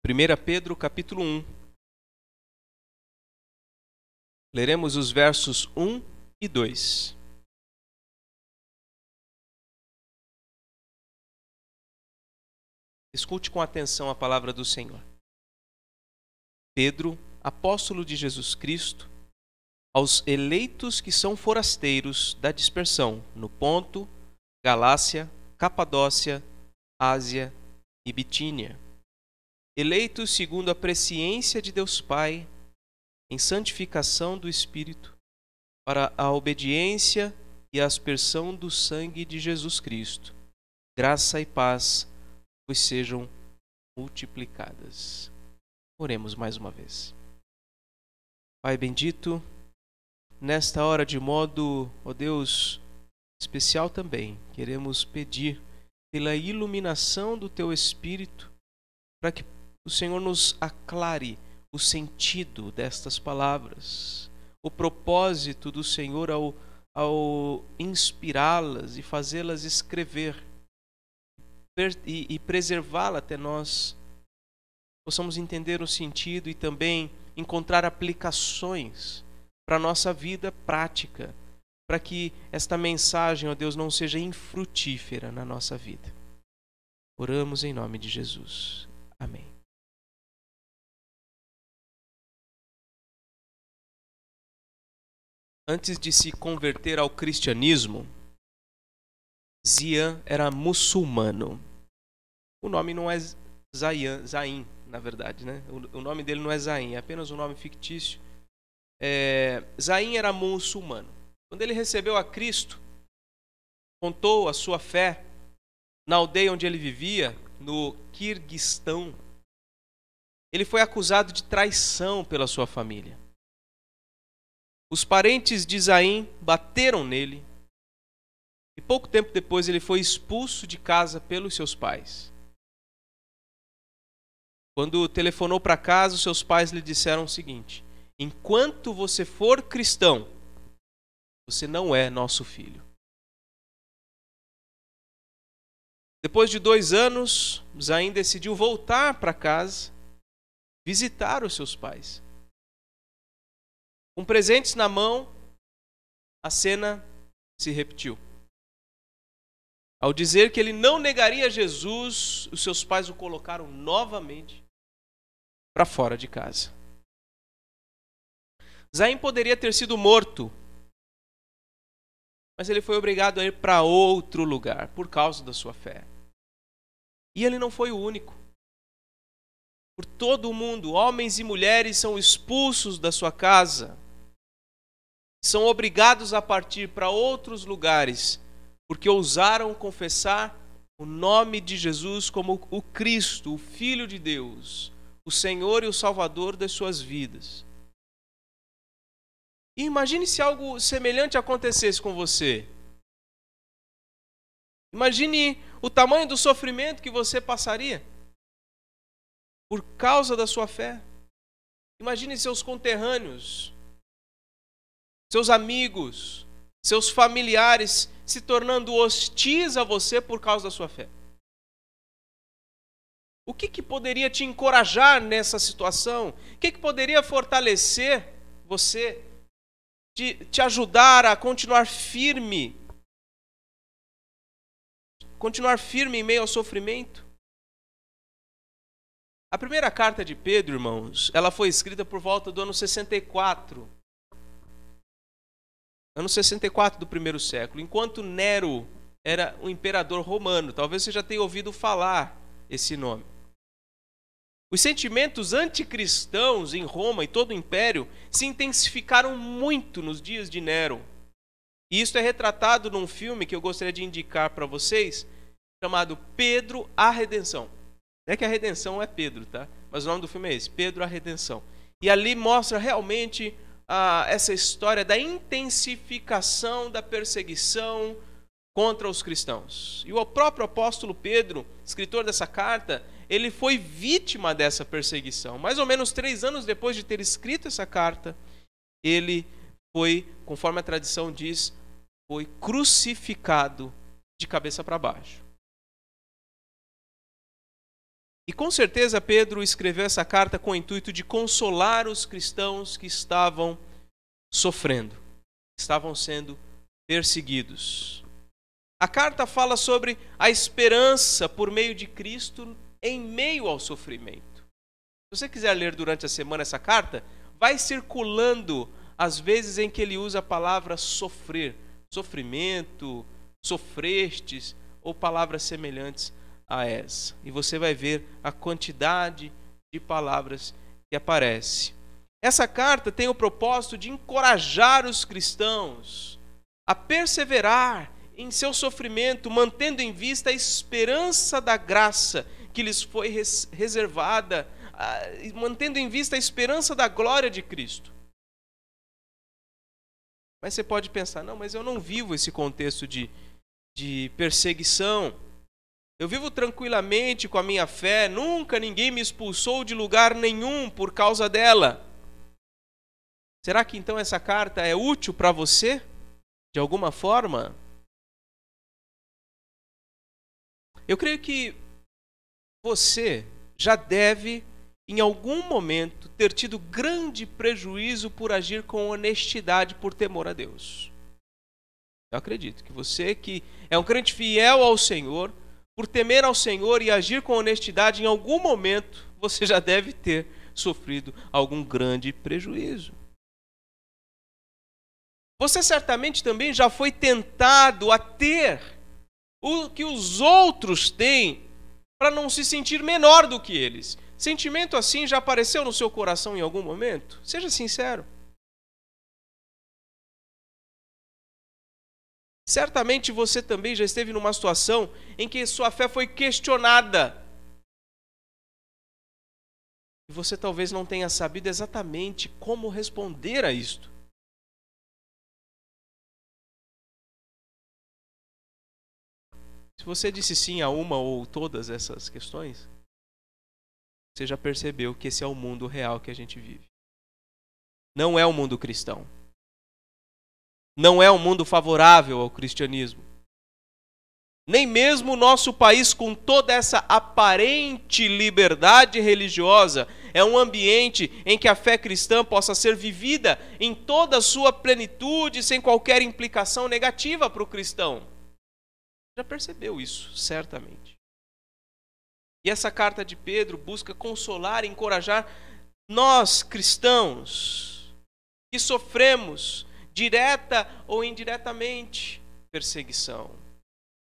1 Pedro capítulo 1. Leremos os versos 1 e 2. Escute com atenção a palavra do Senhor. Pedro, apóstolo de Jesus Cristo, aos eleitos que são forasteiros da dispersão no Ponto, Galácia, Capadócia, Ásia e Bitínia, eleitos segundo a presciência de Deus Pai, em santificação do Espírito, para a obediência e a aspersão do sangue de Jesus Cristo, graça e paz vos sejam multiplicadas. Oremos mais uma vez. Pai bendito, nesta hora de modo, ó Deus, especial também, queremos pedir pela iluminação do Teu Espírito, para que o Senhor nos aclare o sentido destas palavras, o propósito do Senhor ao inspirá-las e fazê-las escrever e preservá-la até nós possamos entender o sentido e também encontrar aplicações para a nossa vida prática, para que esta mensagem, ó Deus, não seja infrutífera na nossa vida. Oramos em nome de Jesus. Amém. Antes de se converter ao cristianismo, Zian era muçulmano. O nome não é Zain, na verdade, né? O nome dele não é Zain, é apenas um nome fictício. Zain era muçulmano. Quando ele recebeu a Cristo, contou a sua fé na aldeia onde ele vivia, no Quirguistão. Ele foi acusado de traição pela sua família. Os parentes de Zain bateram nele e pouco tempo depois ele foi expulso de casa pelos seus pais. Quando telefonou para casa, os seus pais lhe disseram o seguinte: enquanto você for cristão, você não é nosso filho. Depois de 2 anos, Zain decidiu voltar para casa, visitar os seus pais. Com presentes na mão, a cena se repetiu. Ao dizer que ele não negaria Jesus, os seus pais o colocaram novamente para fora de casa. Zain poderia ter sido morto, mas ele foi obrigado a ir para outro lugar por causa da sua fé. E ele não foi o único. Por todo o mundo, homens e mulheres são expulsos da sua casa, são obrigados a partir para outros lugares, porque ousaram confessar o nome de Jesus como o Cristo, o Filho de Deus, o Senhor e o Salvador das suas vidas. E imagine se algo semelhante acontecesse com você. Imagine o tamanho do sofrimento que você passaria por causa da sua fé. Imagine seus conterrâneos, seus amigos, seus familiares se tornando hostis a você por causa da sua fé. O que poderia te encorajar nessa situação? O que poderia fortalecer você, te ajudar a continuar firme em meio ao sofrimento? A primeira carta de Pedro, irmãos, ela foi escrita por volta do ano 64. Ano 64 do primeiro século, enquanto Nero era um imperador romano. Talvez você já tenha ouvido falar esse nome. Os sentimentos anticristãos em Roma e todo o império se intensificaram muito nos dias de Nero. E isso é retratado num filme que eu gostaria de indicar para vocês, chamado Pedro a Redenção. Não é que a redenção é Pedro, tá? Mas o nome do filme é esse, Pedro a Redenção. E ali mostra realmente essa história da intensificação da perseguição contra os cristãos. E o próprio apóstolo Pedro, escritor dessa carta, ele foi vítima dessa perseguição. Mais ou menos 3 anos depois de ter escrito essa carta, ele foi, conforme a tradição diz, foi crucificado de cabeça para baixo. E com certeza Pedro escreveu essa carta com o intuito de consolar os cristãos que estavam sofrendo, estavam sendo perseguidos. A carta fala sobre a esperança por meio de Cristo em meio ao sofrimento. Se você quiser ler durante a semana essa carta, vai circulando as vezes em que ele usa a palavra sofrer, sofrimento, sofrestes ou palavras semelhantes a essa. E você vai ver a quantidade de palavras que aparece. Essa carta tem o propósito de encorajar os cristãos a perseverar em seu sofrimento, mantendo em vista a esperança da graça que lhes foi reservada, mantendo em vista a esperança da glória de Cristo. Mas você pode pensar, não, mas eu não vivo esse contexto de perseguição. Eu vivo tranquilamente com a minha fé, nunca ninguém me expulsou de lugar nenhum por causa dela. Será que então essa carta é útil para você, de alguma forma? Eu creio que você já deve, em algum momento, ter tido grande prejuízo por agir com honestidade por temor a Deus. Eu acredito que você que é um crente fiel ao Senhor, por temer ao Senhor e agir com honestidade, em algum momento você já deve ter sofrido algum grande prejuízo. Você certamente também já foi tentado a ter o que os outros têm para não se sentir menor do que eles. Sentimento assim já apareceu no seu coração em algum momento? Seja sincero. Certamente você também já esteve numa situação em que sua fé foi questionada. E você talvez não tenha sabido exatamente como responder a isto. Se você disse sim a uma ou todas essas questões, você já percebeu que esse é o mundo real que a gente vive. Não é o mundo cristão. Não é um mundo favorável ao cristianismo. Nem mesmo o nosso país, com toda essa aparente liberdade religiosa, é um ambiente em que a fé cristã possa ser vivida em toda a sua plenitude, sem qualquer implicação negativa para o cristão. Já percebeu isso, certamente. E essa carta de Pedro busca consolar e encorajar nós, cristãos, que sofremos direta ou indiretamente perseguição.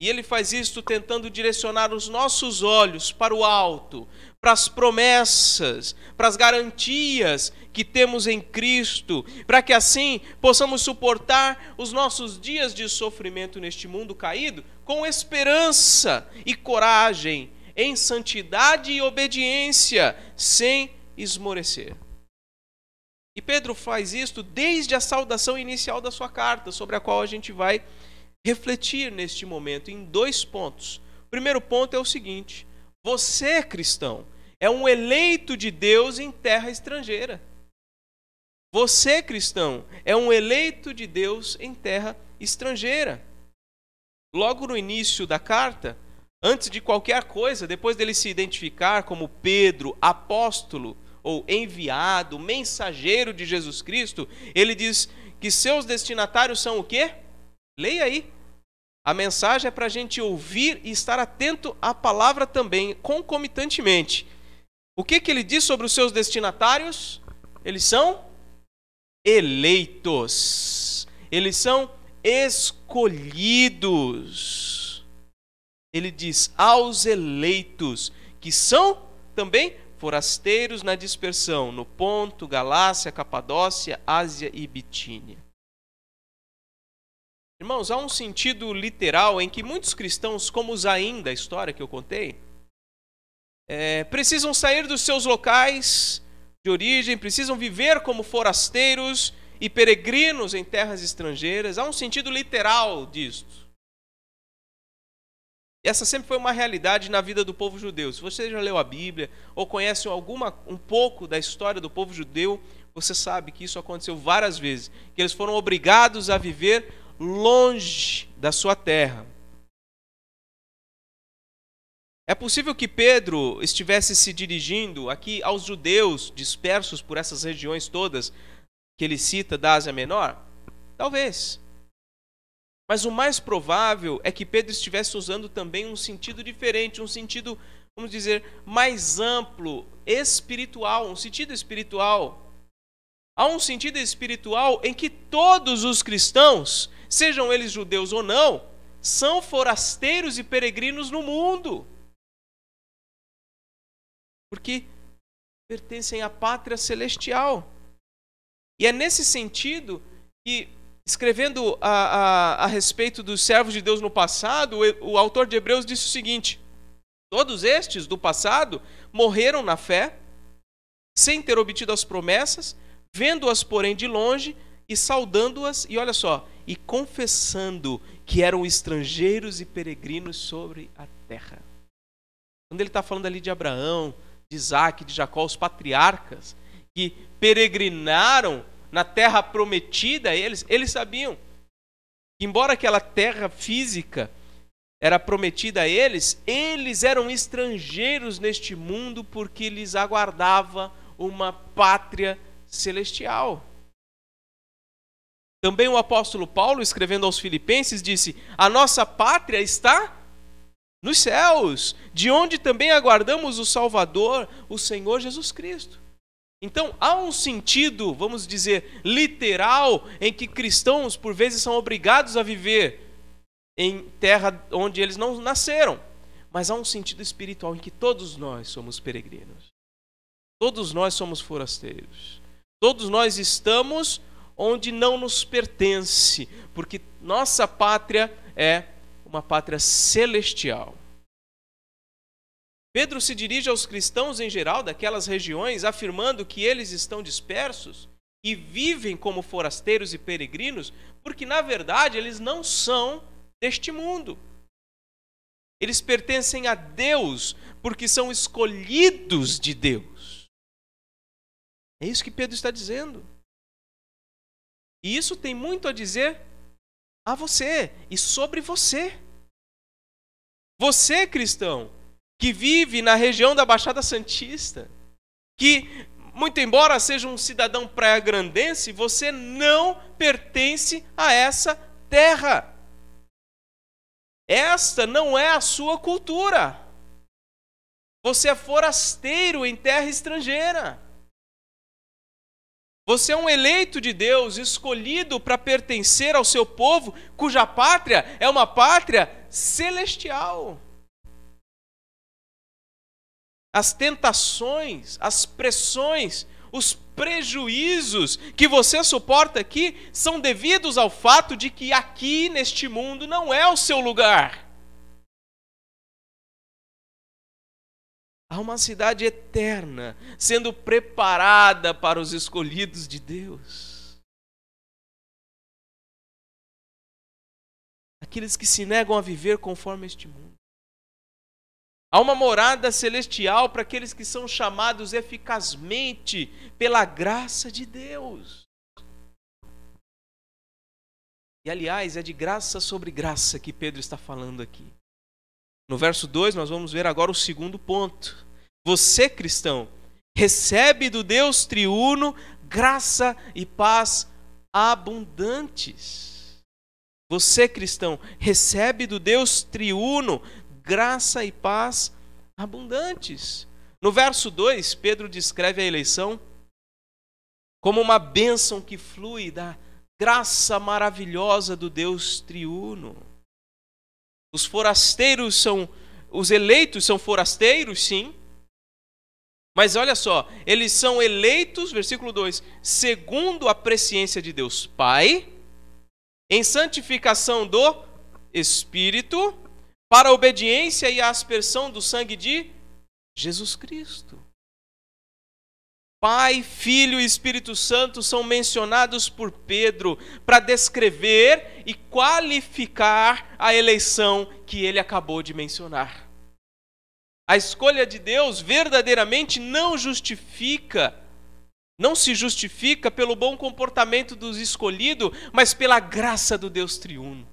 E ele faz isso tentando direcionar os nossos olhos para o alto, para as promessas, para as garantias que temos em Cristo, para que assim possamos suportar os nossos dias de sofrimento neste mundo caído com esperança e coragem, em santidade e obediência, sem esmorecer. E Pedro faz isto desde a saudação inicial da sua carta, sobre a qual a gente vai refletir neste momento em 2 pontos. O primeiro ponto é o seguinte: você, cristão, é um eleito de Deus em terra estrangeira. Você, cristão, é um eleito de Deus em terra estrangeira. Logo no início da carta, antes de qualquer coisa, depois dele se identificar como Pedro, apóstolo ou enviado, mensageiro de Jesus Cristo, ele diz que seus destinatários são o quê? Leia aí. A mensagem é para a gente ouvir e estar atento à palavra também, concomitantemente. O que ele diz sobre os seus destinatários? Eles são eleitos. Eles são escolhidos. Ele diz aos eleitos, que são também forasteiros na dispersão, no Ponto, Galácia, Capadócia, Ásia e Bitínia. Irmãos, há um sentido literal em que muitos cristãos, como os Zaim da história que eu contei, precisam sair dos seus locais de origem, precisam viver como forasteiros e peregrinos em terras estrangeiras. Há um sentido literal disto. E essa sempre foi uma realidade na vida do povo judeu. Se você já leu a Bíblia ou conhece um pouco da história do povo judeu, você sabe que isso aconteceu várias vezes, que eles foram obrigados a viver longe da sua terra. É possível que Pedro estivesse se dirigindo aqui aos judeus dispersos por essas regiões todas que ele cita da Ásia Menor? Talvez. Mas o mais provável é que Pedro estivesse usando também um sentido diferente, um sentido, vamos dizer, mais amplo, espiritual, um sentido espiritual. Há um sentido espiritual em que todos os cristãos, sejam eles judeus ou não, são forasteiros e peregrinos no mundo. Porque pertencem à pátria celestial. E é nesse sentido que, escrevendo a respeito dos servos de Deus no passado, o autor de Hebreus disse o seguinte: todos estes do passado morreram na fé, sem ter obtido as promessas, vendo-as, porém, de longe e saudando-as, e olha só, e confessando que eram estrangeiros e peregrinos sobre a terra. Quando ele está falando ali de Abraão, de Isaac, de Jacó, os patriarcas, que peregrinaram na terra prometida, eles sabiam que, embora aquela terra física era prometida a eles, eles eram estrangeiros neste mundo porque lhes aguardava uma pátria celestial. Também o apóstolo Paulo, escrevendo aos Filipenses, disse: a nossa pátria está nos céus, de onde também aguardamos o Salvador, o Senhor Jesus Cristo. Então, há um sentido, vamos dizer, literal, em que cristãos, por vezes, são obrigados a viver em terra onde eles não nasceram. Mas há um sentido espiritual em que todos nós somos peregrinos. Todos nós somos forasteiros. Todos nós estamos onde não nos pertence, porque nossa pátria é uma pátria celestial. Pedro se dirige aos cristãos em geral daquelas regiões, afirmando que eles estão dispersos e vivem como forasteiros e peregrinos, porque na verdade eles não são deste mundo. Eles pertencem a Deus, porque são escolhidos de Deus. É isso que Pedro está dizendo. E isso tem muito a dizer a você e sobre você. Você, cristão, que vive na região da Baixada Santista, que, muito embora seja um cidadão praia-grandense, você não pertence a essa terra. Esta não é a sua cultura. Você é forasteiro em terra estrangeira. Você é um eleito de Deus, escolhido para pertencer ao seu povo, cuja pátria é uma pátria celestial. As tentações, as pressões, os prejuízos que você suporta aqui são devidos ao fato de que aqui neste mundo não é o seu lugar. Há uma cidade eterna sendo preparada para os escolhidos de Deus. Aqueles que se negam a viver conforme este mundo. Há uma morada celestial para aqueles que são chamados eficazmente pela graça de Deus. E aliás, é de graça sobre graça que Pedro está falando aqui. No verso 2, nós vamos ver agora o segundo ponto. Você, cristão, recebe do Deus triuno graça e paz abundantes. Você, cristão, recebe do Deus triuno graça e paz abundantes. No verso 2, Pedro descreve a eleição como uma bênção que flui da graça maravilhosa do Deus triuno. Os eleitos são forasteiros, sim. Mas olha só, eles são eleitos, versículo 2, segundo a presciência de Deus Pai, em santificação do Espírito, para a obediência e a aspersão do sangue de Jesus Cristo. Pai, Filho e Espírito Santo são mencionados por Pedro para descrever e qualificar a eleição que ele acabou de mencionar. A escolha de Deus verdadeiramente não se justifica pelo bom comportamento dos escolhidos, mas pela graça do Deus triuno.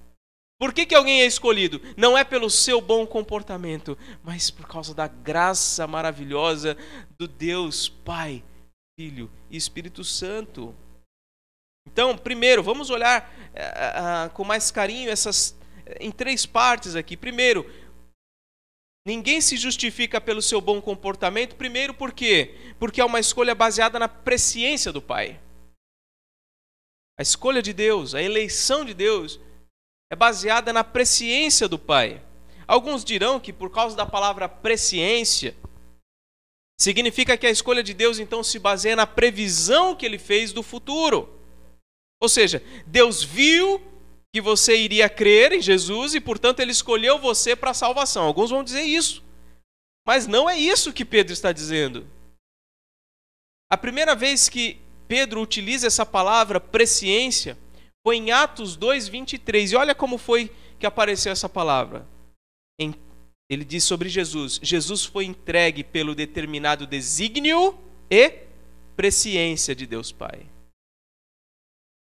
Por que alguém é escolhido? Não é pelo seu bom comportamento, mas por causa da graça maravilhosa do Deus Pai, Filho e Espírito Santo. Então, primeiro, vamos olhar com mais carinho em 3 partes aqui. Primeiro, ninguém se justifica pelo seu bom comportamento. Primeiro, por quê? Porque é uma escolha baseada na presciência do Pai. A escolha de Deus, a eleição de Deus é baseada na presciência do Pai. Alguns dirão que por causa da palavra presciência, significa que a escolha de Deus então se baseia na previsão que Ele fez do futuro. Ou seja, Deus viu que você iria crer em Jesus e, portanto, Ele escolheu você para a salvação. Alguns vão dizer isso. Mas não é isso que Pedro está dizendo. A primeira vez que Pedro utiliza essa palavra presciência foi em Atos 2:23. E olha como foi que apareceu essa palavra. Ele diz sobre Jesus: Jesus foi entregue pelo determinado desígnio e presciência de Deus Pai.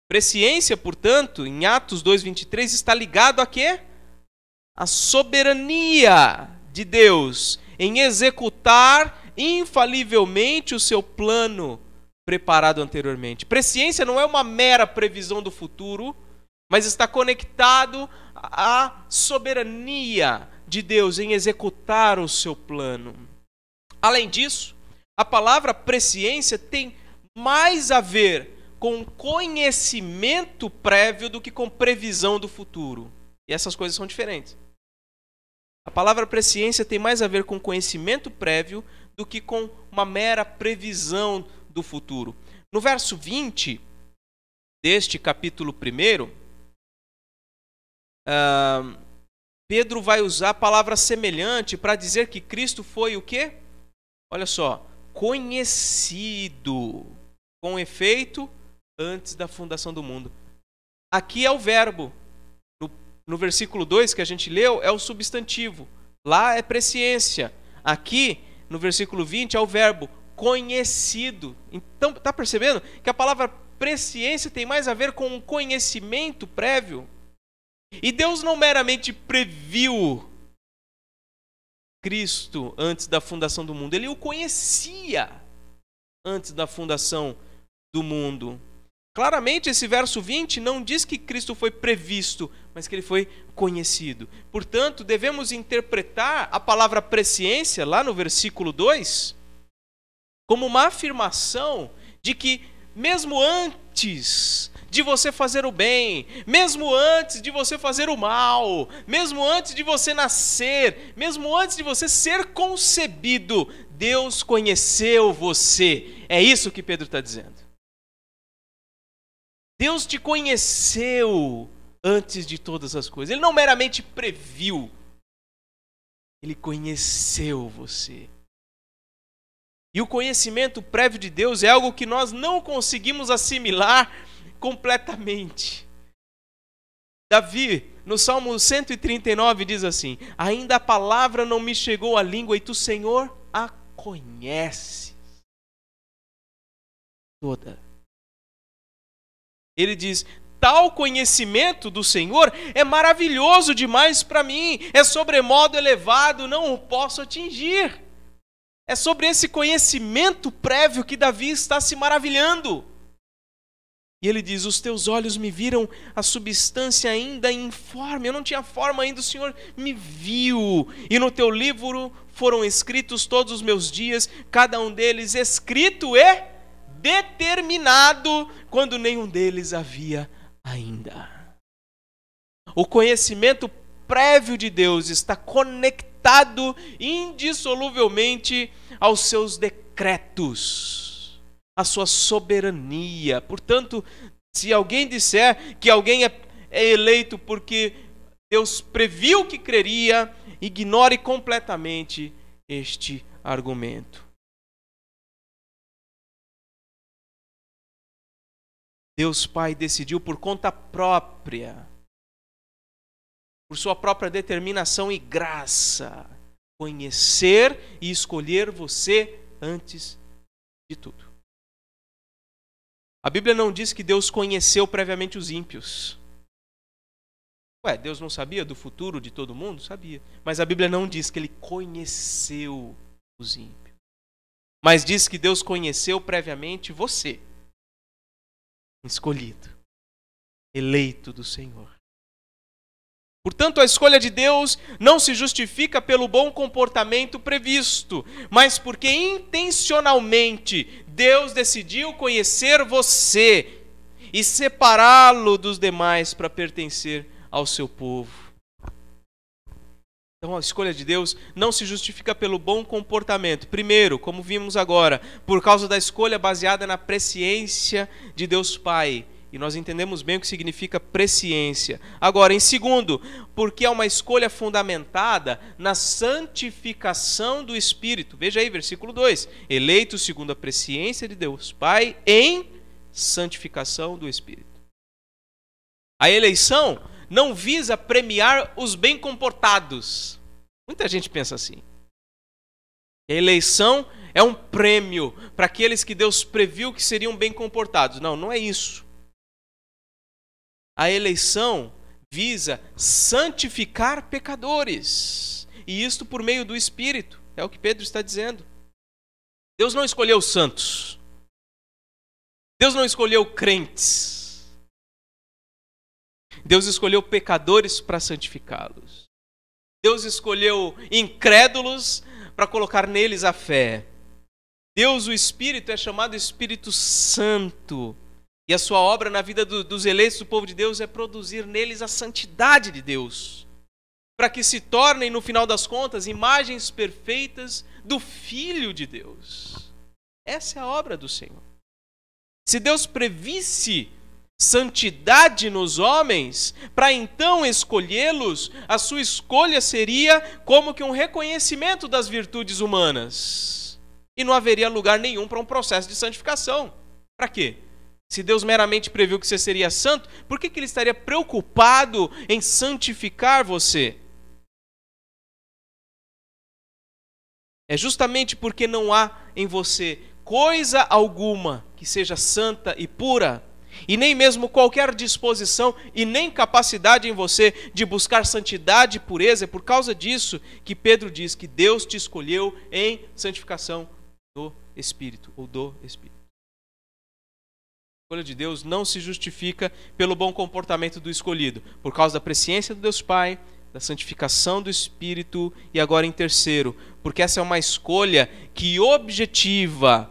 Presciência, portanto, em Atos 2:23 está ligado a quê? A soberania de Deus em executar infalivelmente o seu plano preparado anteriormente. Presciência não é uma mera previsão do futuro, mas está conectado à soberania de Deus em executar o seu plano. Além disso, a palavra presciência tem mais a ver com conhecimento prévio do que com previsão do futuro. E essas coisas são diferentes. A palavra presciência tem mais a ver com conhecimento prévio do que com uma mera previsão do futuro. No verso 20 deste capítulo 1, Pedro vai usar a palavra semelhante para dizer que Cristo foi o quê? Olha só, conhecido, com efeito, antes da fundação do mundo. Aqui é o verbo. No versículo 2 que a gente leu, é o substantivo. Lá é presciência. Aqui, no versículo 20, é o verbo conhecido. Então, está percebendo que a palavra presciência tem mais a ver com um conhecimento prévio? E Deus não meramente previu Cristo antes da fundação do mundo. Ele o conhecia antes da fundação do mundo. Claramente, esse verso 20 não diz que Cristo foi previsto, mas que ele foi conhecido. Portanto, devemos interpretar a palavra presciência, lá no versículo 2, como uma afirmação de que, mesmo antes de você fazer o bem, mesmo antes de você fazer o mal, mesmo antes de você nascer, mesmo antes de você ser concebido, Deus conheceu você. É isso que Pedro está dizendo. Deus te conheceu antes de todas as coisas. Ele não meramente previu, Ele conheceu você. E o conhecimento prévio de Deus é algo que nós não conseguimos assimilar completamente. Davi, no Salmo 139, diz assim: ainda a palavra não me chegou à língua e tu, Senhor, a conheces toda. Ele diz: tal conhecimento do Senhor é maravilhoso demais para mim, é sobremodo elevado, não o posso atingir. É sobre esse conhecimento prévio que Davi está se maravilhando. E ele diz: os teus olhos me viram a substância ainda informe. Eu não tinha forma ainda, o Senhor me viu. E no teu livro foram escritos todos os meus dias, cada um deles escrito e determinado, quando nenhum deles havia ainda. O conhecimento prévio de Deus está conectado indissoluvelmente aos seus decretos, à sua soberania. Portanto, se alguém disser que alguém é eleito porque Deus previu que creria, ignore completamente este argumento. Deus Pai decidiu por conta própria, por sua própria determinação e graça, conhecer e escolher você antes de tudo. A Bíblia não diz que Deus conheceu previamente os ímpios. Ué, Deus não sabia do futuro de todo mundo? Sabia. Mas a Bíblia não diz que ele conheceu os ímpios. Mas diz que Deus conheceu previamente você, escolhido, eleito do Senhor. Portanto, a escolha de Deus não se justifica pelo bom comportamento previsto, mas porque intencionalmente Deus decidiu conhecer você e separá-lo dos demais para pertencer ao seu povo. Então a escolha de Deus não se justifica pelo bom comportamento. Primeiro, como vimos agora, por causa da escolha baseada na presciência de Deus Pai. E nós entendemos bem o que significa presciência. Agora, em segundo, porque é uma escolha fundamentada na santificação do Espírito. Veja aí, versículo 2. Eleito segundo a presciência de Deus Pai em santificação do Espírito. A eleição não visa premiar os bem comportados. Muita gente pensa assim. A eleição é um prêmio para aqueles que Deus previu que seriam bem comportados. Não, não é isso. A eleição visa santificar pecadores. E isto por meio do Espírito. É o que Pedro está dizendo. Deus não escolheu santos. Deus não escolheu crentes. Deus escolheu pecadores para santificá-los. Deus escolheu incrédulos para colocar neles a fé. Deus, o Espírito, é chamado Espírito Santo. E a sua obra na vida dos eleitos do povo de Deus é produzir neles a santidade de Deus, para que se tornem, no final das contas, imagens perfeitas do Filho de Deus. Essa é a obra do Senhor. Se Deus previsse santidade nos homens, para então escolhê-los, a sua escolha seria como que um reconhecimento das virtudes humanas. E não haveria lugar nenhum para um processo de santificação. Para quê? Se Deus meramente previu que você seria santo, por que Ele estaria preocupado em santificar você? É justamente porque não há em você coisa alguma que seja santa e pura, e nem mesmo qualquer disposição e nem capacidade em você de buscar santidade e pureza. É por causa disso que Pedro diz que Deus te escolheu em santificação do Espírito, ou do Espírito. A escolha de Deus não se justifica pelo bom comportamento do escolhido, por causa da presciência do Deus Pai, da santificação do Espírito e agora em terceiro, porque essa é uma escolha que objetiva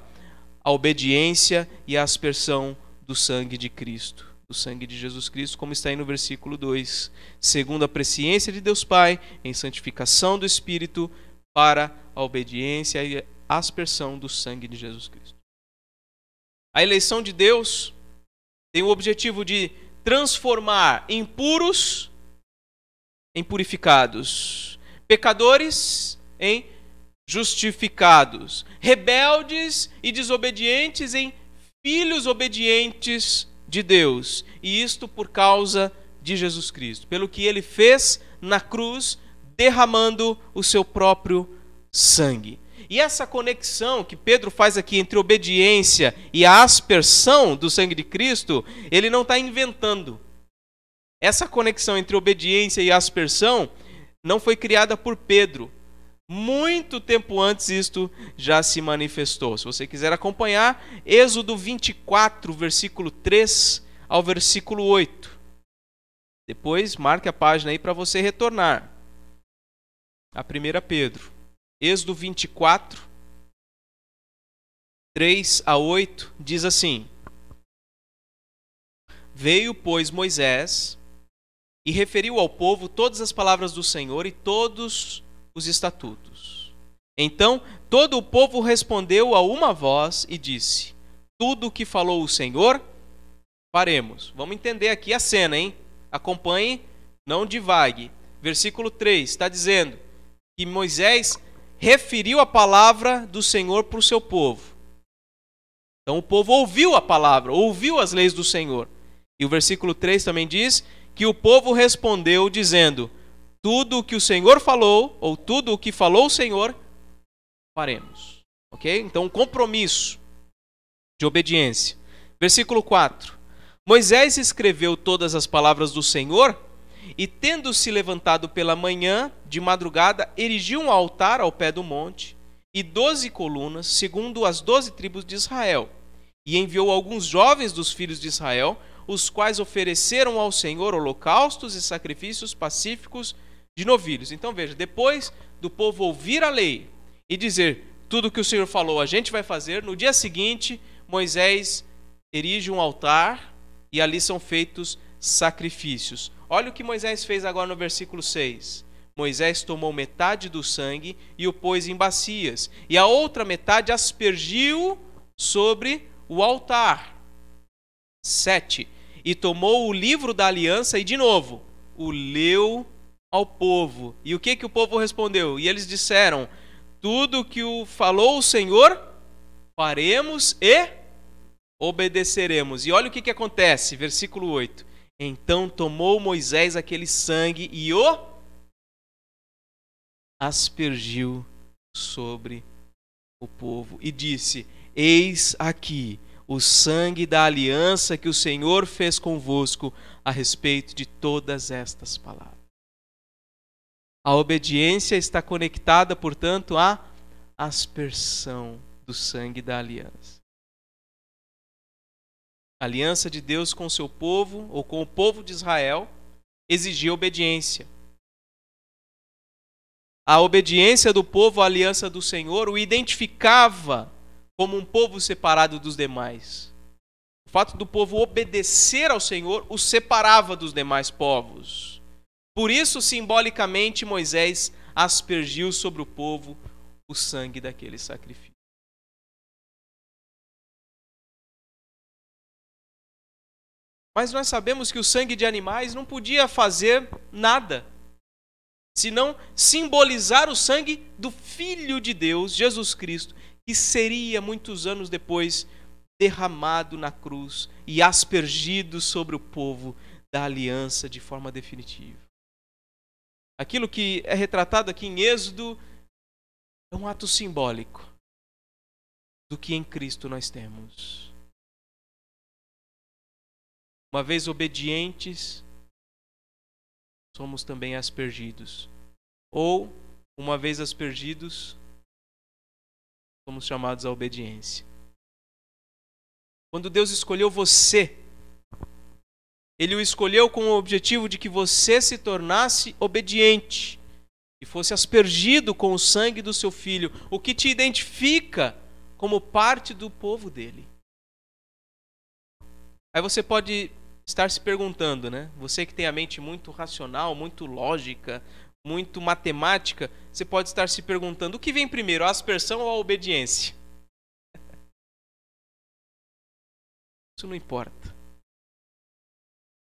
a obediência e a aspersão do sangue de Cristo, do sangue de Jesus Cristo, como está aí no versículo 2, segundo a presciência de Deus Pai, em santificação do Espírito, para a obediência e a aspersão do sangue de Jesus Cristo. A eleição de Deus tem o objetivo de transformar impuros em purificados, pecadores em justificados, rebeldes e desobedientes em filhos obedientes de Deus. E isto por causa de Jesus Cristo, pelo que Ele fez na cruz, derramando o seu próprio sangue. E essa conexão que Pedro faz aqui entre obediência e a aspersão do sangue de Cristo, ele não está inventando. Essa conexão entre obediência e aspersão não foi criada por Pedro. Muito tempo antes isto já se manifestou. Se você quiser acompanhar, Êxodo 24, versículo 3 ao versículo 8. Depois marque a página aí para você retornar a 1 Pedro. Êxodo 24, 3 a 8, diz assim: Veio, pois, Moisés e referiu ao povo todas as palavras do Senhor e todos os estatutos. Então todo o povo respondeu a uma voz e disse: Tudo o que falou o Senhor, faremos. Vamos entender aqui a cena, hein? Acompanhe, não divague. Versículo 3 está dizendo que Moisés referiu a palavra do Senhor para o seu povo. Então o povo ouviu a palavra, ouviu as leis do Senhor. E o versículo 3 também diz que o povo respondeu dizendo: tudo o que o Senhor falou, ou tudo o que falou o Senhor, faremos. Ok? Então um compromisso de obediência. Versículo 4. Moisés escreveu todas as palavras do Senhor E tendo se levantado pela manhã, de madrugada, erigiu um altar ao pé do monte, e 12 colunas, segundo as 12 tribos de Israel. E enviou alguns jovens dos filhos de Israel, os quais ofereceram ao Senhor holocaustos e sacrifícios pacíficos de novilhos. Então veja, depois do povo ouvir a lei e dizer tudo o que o Senhor falou, a gente vai fazer, no dia seguinte, Moisés erige um altar e ali são feitos sacrifícios. Olha o que Moisés fez agora no versículo 6. Moisés tomou metade do sangue e o pôs em bacias, e a outra metade aspergiu sobre o altar. 7. E tomou o livro da aliança e, de novo, o leu ao povo. E o que o povo respondeu? E eles disseram: tudo o que falou o Senhor, faremos e obedeceremos. E olha o que acontece, versículo 8. Então tomou Moisés aquele sangue e o aspergiu sobre o povo e disse: eis aqui o sangue da aliança que o Senhor fez convosco a respeito de todas estas palavras. A obediência está conectada, portanto, à aspersão do sangue da aliança. A aliança de Deus com o seu povo, ou com o povo de Israel, exigia obediência. A obediência do povo à aliança do Senhor o identificava como um povo separado dos demais. O fato do povo obedecer ao Senhor o separava dos demais povos. Por isso, simbolicamente, Moisés aspergiu sobre o povo o sangue daquele sacrifício. Mas nós sabemos que o sangue de animais não podia fazer nada, senão simbolizar o sangue do Filho de Deus, Jesus Cristo, que seria muitos anos depois derramado na cruz e aspergido sobre o povo da aliança de forma definitiva. Aquilo que é retratado aqui em Êxodo é um ato simbólico do que em Cristo nós temos. Uma vez obedientes, somos também aspergidos. Ou, uma vez aspergidos, somos chamados à obediência. Quando Deus escolheu você, Ele o escolheu com o objetivo de que você se tornasse obediente e fosse aspergido com o sangue do seu Filho, o que te identifica como parte do povo dele. Aí você pode estar se perguntando, né? Você que tem a mente muito racional, muito lógica, muito matemática, você pode estar se perguntando: o que vem primeiro, a aspersão ou a obediência? Isso não importa.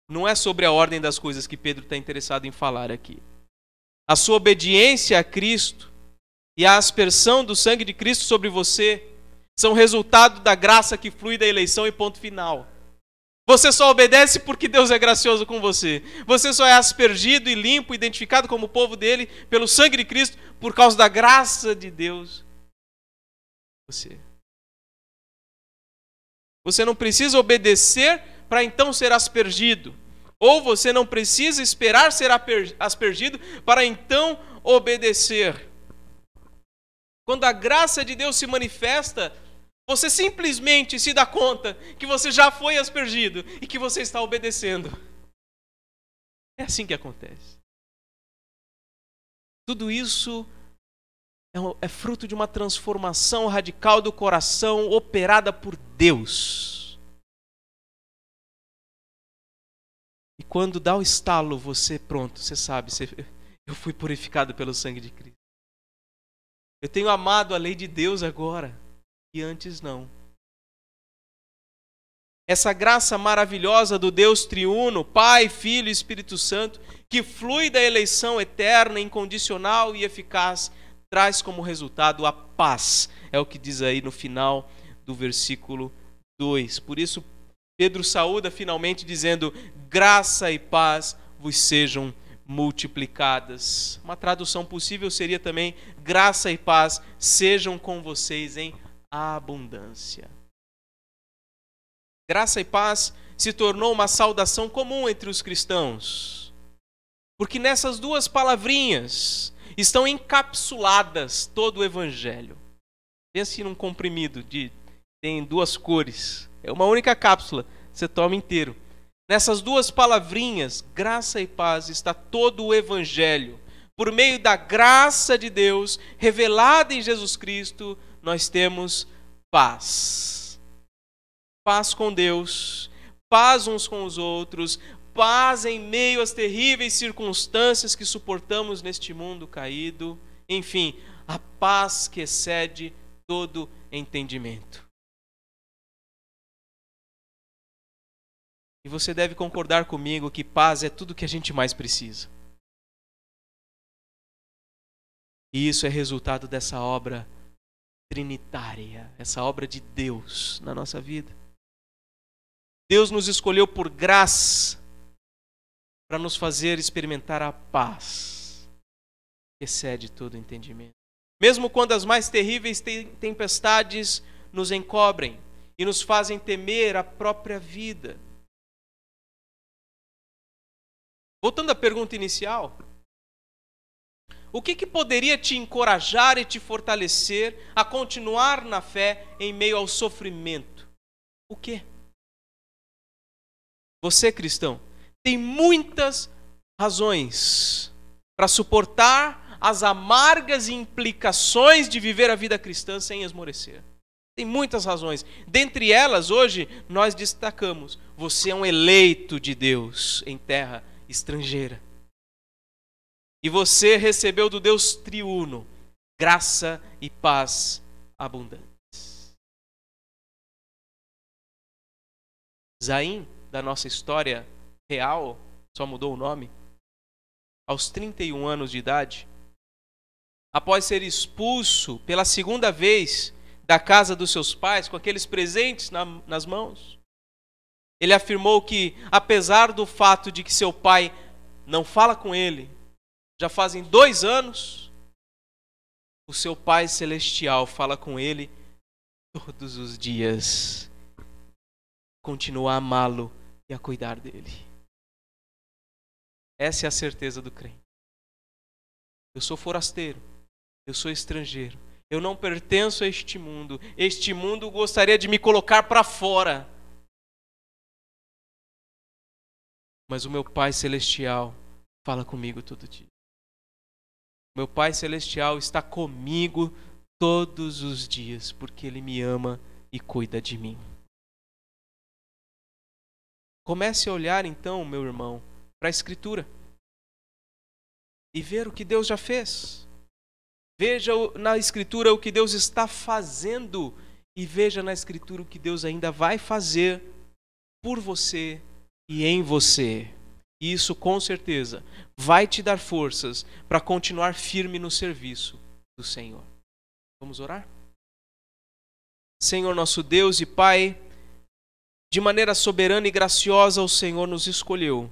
Não é sobre a ordem das coisas que Pedro está interessado em falar aqui. A sua obediência a Cristo e a aspersão do sangue de Cristo sobre você são resultado da graça que flui da eleição e ponto final. Você só obedece porque Deus é gracioso com você. Você só é aspergido e limpo, identificado como povo dele pelo sangue de Cristo por causa da graça de Deus. Você não precisa obedecer para então ser aspergido. Ou você não precisa esperar ser aspergido para então obedecer. Quando a graça de Deus se manifesta, você simplesmente se dá conta que você já foi aspergido e que você está obedecendo. É assim que acontece. Tudo isso é fruto de uma transformação radical do coração operada por Deus. E quando dá o estalo, você sabe, eu fui purificado pelo sangue de Cristo. Eu tenho amado a lei de Deus agora, e antes não. Essa graça maravilhosa do Deus triuno, Pai, Filho e Espírito Santo, que flui da eleição eterna, incondicional e eficaz, traz como resultado a paz. É o que diz aí no final do versículo 2. Por isso, Pedro saúda finalmente dizendo: graça e paz vos sejam multiplicadas. Uma tradução possível seria também: graça e paz sejam com vocês em abundância. Graça e paz se tornou uma saudação comum entre os cristãos. Porque nessas duas palavrinhas estão encapsuladas todo o Evangelho. Pense num comprimido, tem duas cores. É uma única cápsula, você toma inteiro. Nessas duas palavrinhas, graça e paz, está todo o Evangelho. Por meio da graça de Deus, revelada em Jesus Cristo, nós temos paz. Paz com Deus, paz uns com os outros, paz em meio às terríveis circunstâncias que suportamos neste mundo caído. Enfim, a paz que excede todo entendimento. E você deve concordar comigo que paz é tudo que a gente mais precisa. E isso é resultado dessa obra trinitária, essa obra de Deus na nossa vida. Deus nos escolheu por graça para nos fazer experimentar a paz que excede todo entendimento. Mesmo quando as mais terríveis tempestades nos encobrem e nos fazem temer a própria vida. Voltando à pergunta inicial, o que poderia te encorajar e te fortalecer a continuar na fé em meio ao sofrimento? O quê? Você, cristão, tem muitas razões para suportar as amargas implicações de viver a vida cristã sem esmorecer. Tem muitas razões. Dentre elas, hoje, nós destacamos: você é um eleito de Deus em terra estrangeira. E você recebeu do Deus triuno graça e paz abundantes. Zaim, da nossa história real, só mudou o nome, aos 31 anos de idade, após ser expulso pela segunda vez da casa dos seus pais, com aqueles presentes nas mãos, ele afirmou que, apesar do fato de que seu pai não fala com ele, já fazem 2 anos, o seu Pai Celestial fala com ele todos os dias. Continua a amá-lo e a cuidar dele. Essa é a certeza do crente. Eu sou forasteiro, eu sou estrangeiro, eu não pertenço a este mundo gostaria de me colocar para fora. Mas o meu Pai Celestial fala comigo todo dia. Meu Pai Celestial está comigo todos os dias, porque Ele me ama e cuida de mim. Comece a olhar então, meu irmão, para a Escritura e ver o que Deus já fez. Veja na Escritura o que Deus está fazendo e veja na Escritura o que Deus ainda vai fazer por você e em você. E isso, com certeza, vai te dar forças para continuar firme no serviço do Senhor. Vamos orar? Senhor nosso Deus e Pai, de maneira soberana e graciosa o Senhor nos escolheu.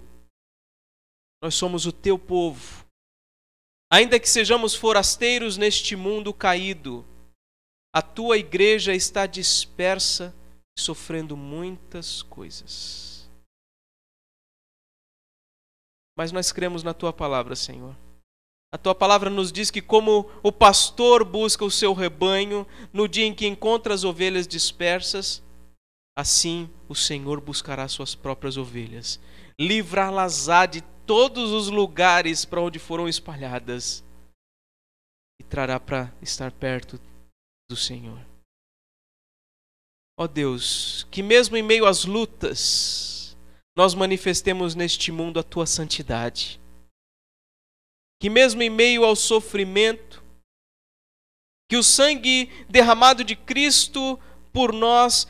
Nós somos o Teu povo. Ainda que sejamos forasteiros neste mundo caído, a Tua igreja está dispersa e sofrendo muitas coisas. Mas nós cremos na Tua palavra, Senhor. A Tua palavra nos diz que como o pastor busca o seu rebanho no dia em que encontra as ovelhas dispersas, assim o Senhor buscará suas próprias ovelhas, livrá-las-á de todos os lugares para onde foram espalhadas e trará para estar perto do Senhor. Ó Deus, que mesmo em meio às lutas, nós manifestemos neste mundo a Tua santidade. Que mesmo em meio ao sofrimento, que o sangue derramado de Cristo por nós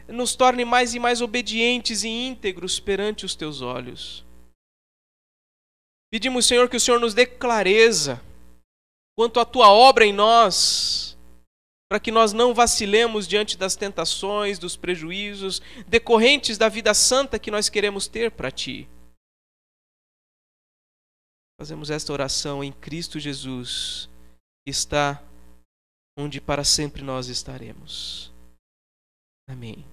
nos torne mais e mais obedientes e íntegros perante os Teus olhos. Pedimos, Senhor, que o Senhor nos dê clareza quanto à Tua obra em nós, para que nós não vacilemos diante das tentações, dos prejuízos decorrentes da vida santa que nós queremos ter para Ti. Fazemos esta oração em Cristo Jesus, que está onde para sempre nós estaremos. Amém.